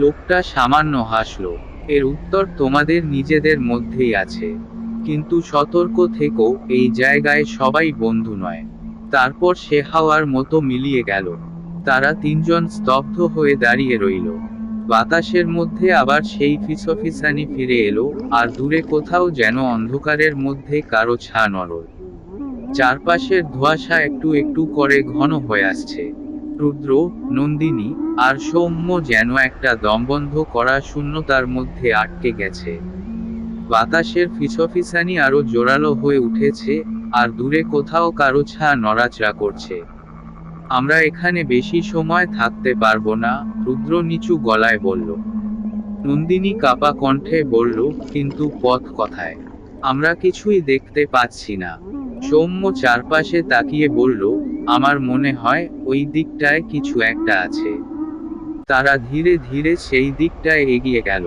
লোকটা সামান্য হাসল। এর উত্তর তোমাদের নিজেদের মধ্যেই আছে। কিন্তু সতর্ক থেকো, এই জায়গায় সবাই বন্ধু নয়। তারপর সে হাওয়ার মতো মিলিয়ে গেল। তারা তিনজন স্তব্ধ হয়ে দাঁড়িয়ে রইল। বাতাসের মধ্যে আবার সেই ফিসফিসানি ফিরে এলো, আর দূরে কোথাও যেন অন্ধকারের মধ্যে কারো ছা নড়ল। চারপাশের ধোঁয়াশা একটু একটু করে ঘন হয়ে আসছে। রুদ্র, নন্দিনী আর সৌম্য যেন একটা দমবন্ধ করা শূন্যতার মধ্যে আটকে গেছে। বাতাসের ফিসফিসানি আরো জোরালো হয়ে উঠেছে, আর দূরে কোথাও কারো ছা নড়াচড়া করছে। আমরা এখানে বেশি সময় থাকতে পারবো না, রুদ্র নিচু গলায় বলল। নন্দিনী কাপা কণ্ঠে বলল, কিন্তু পথ কোথায়? আমরা কিছুই দেখতে পাচ্ছি না। সৌম্য চারপাশে তাকিয়ে বলল, আমার মনে হয় ওই দিকটায় কিছু একটা আছে। তারা ধীরে ধীরে সেই দিকটায় এগিয়ে গেল।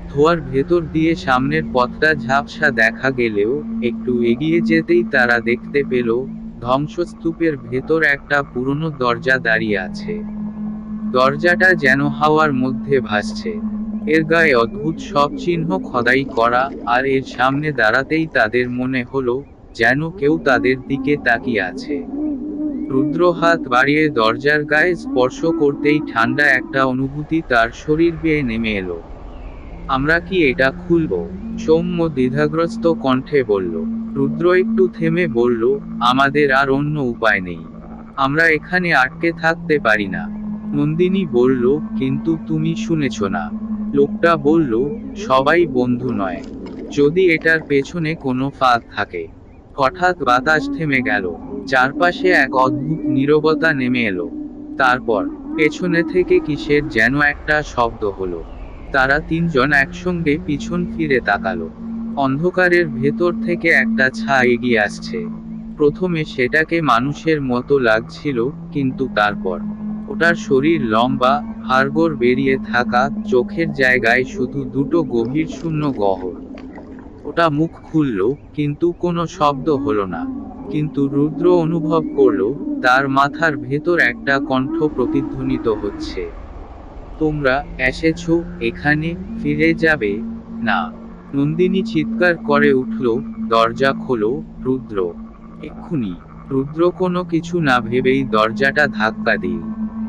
ধোঁয়ার ভেতর দিয়ে সামনের পথটা ঝাপসা দেখা গেলেও একটু এগিয়ে যেতেই তারা দেখতে পেল ধ্বংসস্তূপের ভেতর একটা পুরনো দরজা দাঁড়িয়ে আছে। দরজাটা যেন হাওয়ার মধ্যে ভাসছে। এর গায়ে অদ্ভুত সব চিহ্ন খোদাই করা, আর এর সামনে দাঁড়াতেই তাদের মনে হলো যেন কেউ তাদের দিকে তাকিয়ে আছে। রুদ্র হাত বাড়িয়ে দরজার গায়ে স্পর্শ করতেই ঠান্ডা একটা অনুভূতি তার শরীর বেয়ে নেমে এলো। আমরা কি এটা খুলব? সৌম্য দ্বিধাগ্রস্ত কণ্ঠে বলল। রুদ্র একটু থেমে বলল, আমাদের আর অন্য উপায় নেই। আমরা এখানে আটকে থাকতে পারি না। নন্দিনী বলল, কিন্তু তুমি শুনেছ না? লোকটা বলল, সবাই বন্ধু নয়। যদি এটার পেছনে কোনো ফাঁদ থাকে। হঠাৎ বাতাস থেমে গেল। চারপাশে এক অদ্ভুত নীরবতা নেমে এলো। তারপর পেছনে থেকে কিসের যেন একটা শব্দ হলো। তারা তিনজন একসঙ্গে পিছন ফিরে তাকালো। অন্ধকারের ভেতর থেকে একটা ছা এগিয়ে আসছে। প্রথমে সেটাকে মানুষের মতো লাগছিল, কিন্তু তারপর ওটার শরীর লম্বা, হাড়গোড় বেরিয়ে থাকা, চোখের জায়গায় শুধু দুটো গভীর শূন্য গহ্বর। ওটা মুখ খুলল, কিন্তু কোনো শব্দ হলো না। কিন্তু রুদ্র অনুভব করল তার মাথার ভেতর একটা কণ্ঠ প্রতিধ্বনিত হচ্ছে। তোমরা এসেছো এখানে, ফিরে যাবে না। নন্দিনী চিৎকার করে উঠল, দরজা খোলো, রুদ্র। এক্ষুনি। রুদ্র কোনো কিছু না ভেবেই দরজাটা ধাক্কা দিল।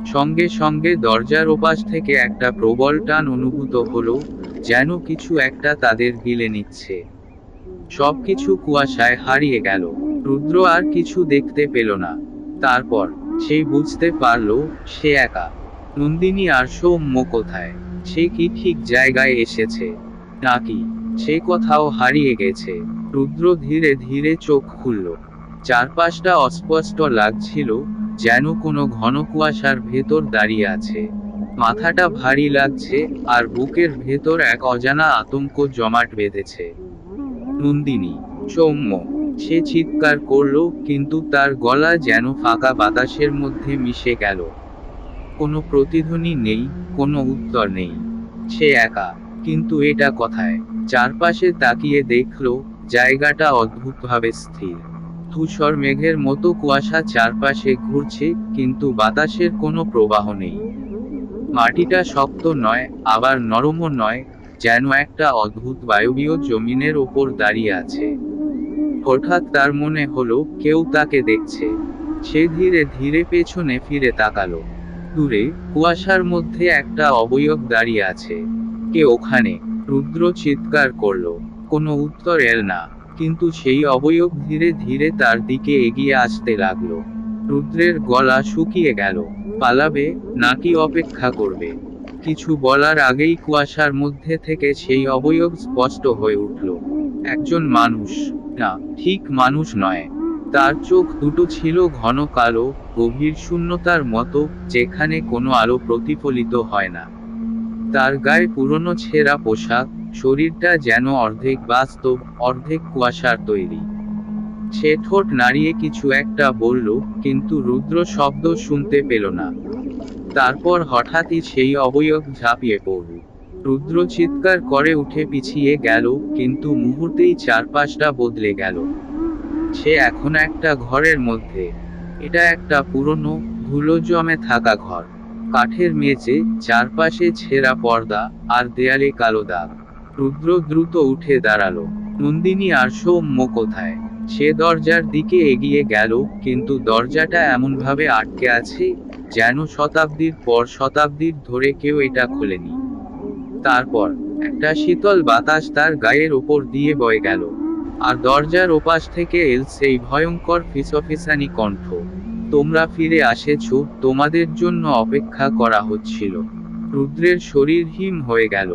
সঙ্গে সঙ্গে দরজার ওপাশ থেকে একটা প্রবল টান অনুভূত হলো, যেন কিছু একটা তাদের গিলে নিচ্ছে। সবকিছু কুয়াশায় হারিয়ে গেল। রুদ্র আর কিছু দেখতে পেল না। তারপর সে বুঝতে পারল সে একা। নন্দিনী আর সৌম্য কোথায়? সে কি ঠিক জায়গায় এসেছে, নাকি সে কোথাও হারিয়ে গেছে? রুদ্র ধীরে ধীরে চোখ খুলল। চারপাশটা অস্পষ্ট লাগছিল, যেন কোনো ঘন কুয়াশার ভেতর দাঁড়িয়ে আছে। মাথাটা ভারী লাগছে, আর বুকের ভেতর এক অজানা আতঙ্ক জমাট বেঁধেছে। নন্দিনী, সৌম্য, সে চিৎকার করল, কিন্তু তার গলা যেন ফাঁকা বাতাসের মধ্যে মিশে গেল। কোনো প্রতিধ্বনি নেই, কোনো উত্তর নেই। সে একা। কিন্তু এটা কোথায়? চারপাশে তাকিয়ে দেখল জায়গাটা অদ্ভুতভাবে স্থির। ধূসর মেঘের মতো কুয়াশা চারপাশে ঘুরছে, কিন্তু বাতাসের কোনো প্রবাহ নেই। মাটিটা শক্ত নয়, আবার নরমও নয়, যেন একটা অদ্ভুত বায়বীয় জমিনের ওপর দাঁড়িয়ে আছে। হঠাৎ তার মনে হলো কেউ তাকে দেখছে। সে ধীরে ধীরে পেছনে ফিরে তাকালো। দূরে কুয়াশার মধ্যে একটা অবয়ব দাঁড়িয়ে আছে। কে ওখানে? রুদ্র চিৎকার করলো। কোনো উত্তর এল না। কিন্তু সেই অবয়ব ধীরে ধীরে তার দিকে এগিয়ে আসতে লাগলো। রুদ্রের গলা শুকিয়ে গেল। পালাবে, নাকি অপেক্ষা করবে? কিছু বলার আগেই কুয়াশার মধ্যে থেকে সেই অবয়ব স্পষ্ট হয়ে উঠল। একজন মানুষ। না, ঠিক মানুষ নয়। তার চোখ দুটো ছিল ঘন কালো, গভীর শূন্যতার মতো, যেখানে কোনো আলো প্রতিফলিত হয় না। তার গায়ে পুরনো ছেঁড়া পোশাক, শরীরটা যেন অর্ধেক বাস্তব, অর্ধেক কুয়াশার তৈরি। সে ঠোঁট নাড়িয়ে কিছু একটা বলল, কিন্তু রুদ্র শব্দ শুনতে পেল না। তারপর হঠাৎই সেই অবয়ব ঝাঁপিয়ে পড়ল। রুদ্র চিৎকার করে উঠে পিছিয়ে গেল, কিন্তু মুহূর্তেই চারপাশটা বদলে গেল। সে এখন একটা ঘরের মধ্যে। এটা একটা পুরনো, ধুলো জমে থাকা ঘর। কাঠের মেঝে, চারপাশে ছেঁড়া পর্দা, আর দেয়ালে কালো দাগ। রুদ্র দ্রুত উঠে দাঁড়ালো। নন্দিনী আর সৌম্য কোথায়? সে দরজার দিকে এগিয়ে গেল, কিন্তু দরজাটা এমনভাবে আটকে আছে যেন শতাব্দীর পর শতাব্দীর ধরে কেউ এটা খোলেনি। তারপর একটা শীতল বাতাস তার গায়ের ওপর দিয়ে বয়ে গেল, আর দরজার ওপাশ থেকে এল সেই ভয়ঙ্কর ফিসফিসানি কণ্ঠ। তোমরা ফিরে আসেছো, তোমাদের জন্য অপেক্ষা করা হচ্ছিল। রুদ্রের শরীর হিম হয়ে গেল।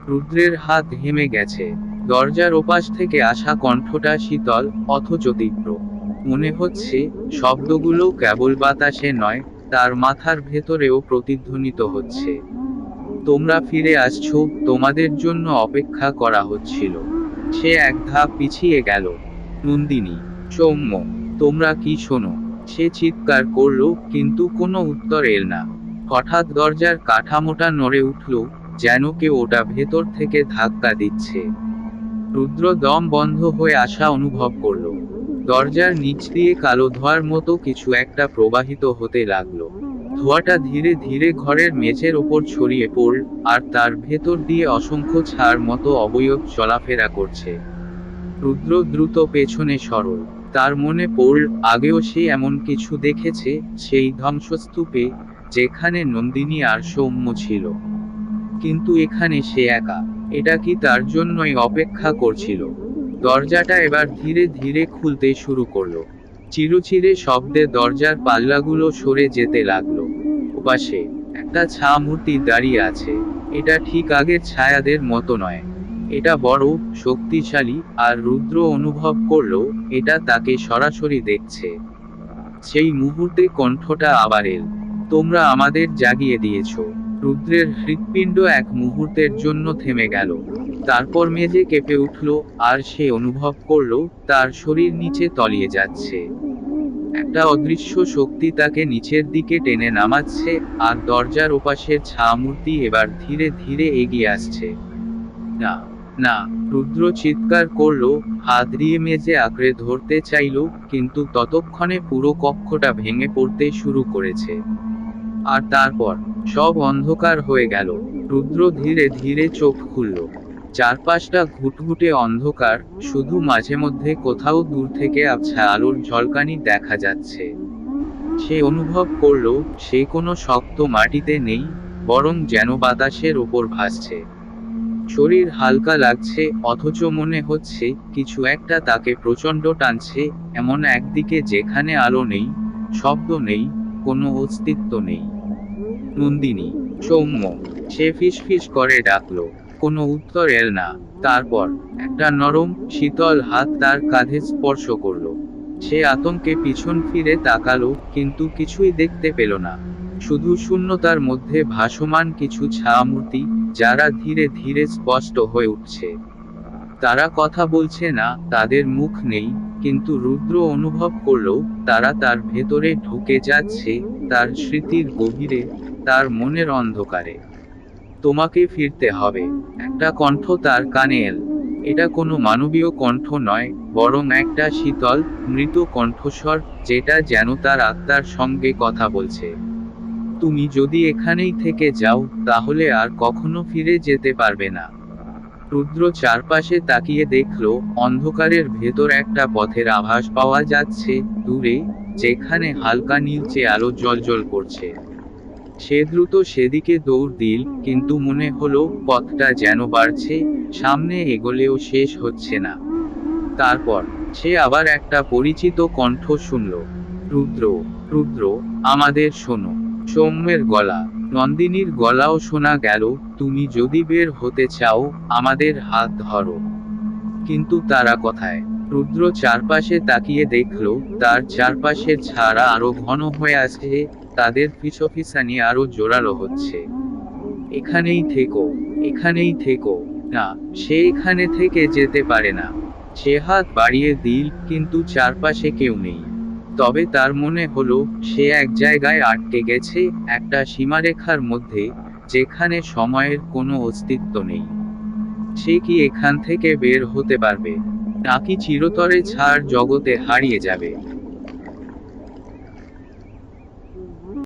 রুদ্রের হাত হেমে গেছে। দরজার ওপাশ থেকে আসা কণ্ঠটা শীতল, অথচ তীব্র। মনে হচ্ছে শব্দগুলো কেবল বাতাসে নয়, তার মাথার ভেতরেও প্রতিধ্বনিত হচ্ছে। তোমরা ফিরে আসছো, তোমাদের জন্য অপেক্ষা করা হচ্ছিল। সে এক ধাপ পিছিয়ে গেল। নন্দিনী, সৌম্য, তোমরা কি শোনো? সে চিৎকার করল, কিন্তু কোনো উত্তর এল না। হঠাৎ দরজার কাঠামোটা নড়ে উঠল, যেন কেউ ওটা ভেতর থেকে ধাক্কা দিচ্ছে। রুদ্র দম বন্ধ হয়ে আসা অনুভব করল। দরজার নিচ দিয়ে কালো ধোঁয়ার মতো কিছু একটা প্রবাহিত হতে লাগলো। ধোঁয়াটা ধীরে ধীরে ঘরের মেঝের ওপর ছড়িয়ে পড়ল, আর তার ভেতর দিয়ে অসংখ্য ছার মতো অবয়ব চলাফেরা করছে। রুদ্র দ্রুত পেছনে সরল। তার মনে পড়ল, আগেও সে এমন কিছু দেখেছে, সেই ধ্বংসস্তূপে, যেখানে নন্দিনী আর সৌম্য ছিল। কিন্তু এখানে সে একা। এটা কি তার জন্যই অপেক্ষা করছিল? দরজাটা এবার ধীরে ধীরে খুলতে শুরু করলো। চিরচিরে শব্দে দরজার পাল্লাগুলো সরে যেতে লাগলো। ওপাশে একটা ছা মূর্তি দাঁড়িয়ে আছে। এটা ঠিক আগের ছায়াদের মতো নয়। এটা বড়, শক্তিশালী, আর রুদ্র অনুভব করলো এটা তাকে সরাসরি দেখছে। সেই মুহূর্তে কণ্ঠটা আবার এল। তোমরা আমাদের জাগিয়ে দিয়েছ। রুদ্রের হৃৎপিণ্ড এক মুহূর্তের জন্য থেমে গেল। তারপর মেঝে কেঁপে উঠল, আর সে অনুভব করল তার শরীর নিচে তলিয়ে যাচ্ছে। একটা অদৃশ্য শক্তি তাকে নিচের দিকে টেনে নামাচ্ছে, আর দরজার ওপাশের ছামূর্তি এবার ধীরে ধীরে এগিয়ে আসছে। না, না! রুদ্র চিৎকার করল, হাত দিয়ে মেঝে আঁকড়ে ধরতে চাইল, কিন্তু ততক্ষণে পুরো কক্ষটা ভেঙে পড়তে শুরু করেছে। আর তারপর সব অন্ধকার হয়ে গেল। রুদ্র ধীরে ধীরে চোখ খুলল। চারপাশটা ঘুটঘুটে অন্ধকার, শুধু মাঝে মধ্যে কোথাও দূর থেকে আবছা আলোর ঝলকানি দেখা যাচ্ছে। সে অনুভব করল সে কোনো শক্ত মাটিতে নেই, বরং যেন বাতাসের ওপর ভাসছে। শরীর হালকা লাগছে, অথচ মনে হচ্ছে কিছু একটা তাকে প্রচণ্ড টানছে, এমন একদিকে যেখানে আলো নেই, শব্দ নেই, কোনো অস্তিত্ব নেই। নন্দিনী, সৌম্য, সে ফিসফিস করে ডাকলো। কোনো উত্তর এল না। তারপর একটা নরম, শীতল হাত তার কাঁধে স্পর্শ করলো। সে আতঙ্কে পিছন ফিরে তাকালো, কিন্তু কিছুই দেখতে পেল না। শুধু শূন্যতার মধ্যে ভাসমান কিছু ছায়ামূর্তি, যারা ধীরে ধীরে স্পষ্ট হয়ে উঠছে। তারা কথা বলছে না, তাদের মুখ নেই, কিন্তু রুদ্র অনুভব করল তারা তার ভেতরে ঢুকে যাচ্ছে, তার স্মৃতির গভীরে, তার মনের অন্ধকারে। তোমাকে ফিরতে হবে, একটা কণ্ঠ তার কানে এল। এটা কোনো মানবীয় কণ্ঠ নয়, বরং একটা শীতল, মৃত কণ্ঠস্বর, যেটা যেন তার আত্মার সঙ্গে কথা বলছে। তুমি যদি এখানেই থেকে যাও, তাহলে আর কখনো ফিরে যেতে পারবে না। রুদ্র চারপাশে তাকিয়ে দেখল, অন্ধকারের ভেতর একটা পথের আভাস পাওয়া যাচ্ছে, দূরে, যেখানে হালকা নীলচে আলো জ্বলজ্বল করছে। সে দ্রুত সেদিকে দৌড় দিল, কিন্তু মনে হলো পথটা যেন বাড়ছে, সামনে এগোলেও শেষ হচ্ছে না। তারপর সে আবার একটা পরিচিত কণ্ঠ শুনল। রুদ্র, রুদ্র, আমাদের শোনো। সৌম্যের গলা, নন্দিনীর গলাও শোনা গেল, তুমি যদি বের হতে চাও, আমাদের হাত ধরো। কিন্তু তারা কোথায়? রুদ্র চারপাশে তাকিয়ে দেখল, তার চারপাশের ছায়া আরো ঘন হয়ে আসছে, তাদের ফিসফিসানি আরো জোরালো হচ্ছে। এখানেই থেকো, এখানেই থেকো। না, সে এখানে থেকে যেতে পারে না। সে হাত বাড়িয়ে দিল, কিন্তু চারপাশে কেউ নেই। তবে তার মনে হলো সে এক জায়গায় আটকে গেছে, একটা সীমারেখার মধ্যে, যেখানে সময়ের কোনো অস্তিত্ব নেই। সে কি এখান থেকে বের হতে পারবে, নাকি চিরতরে ছাড় জগতে হারিয়ে যাবে?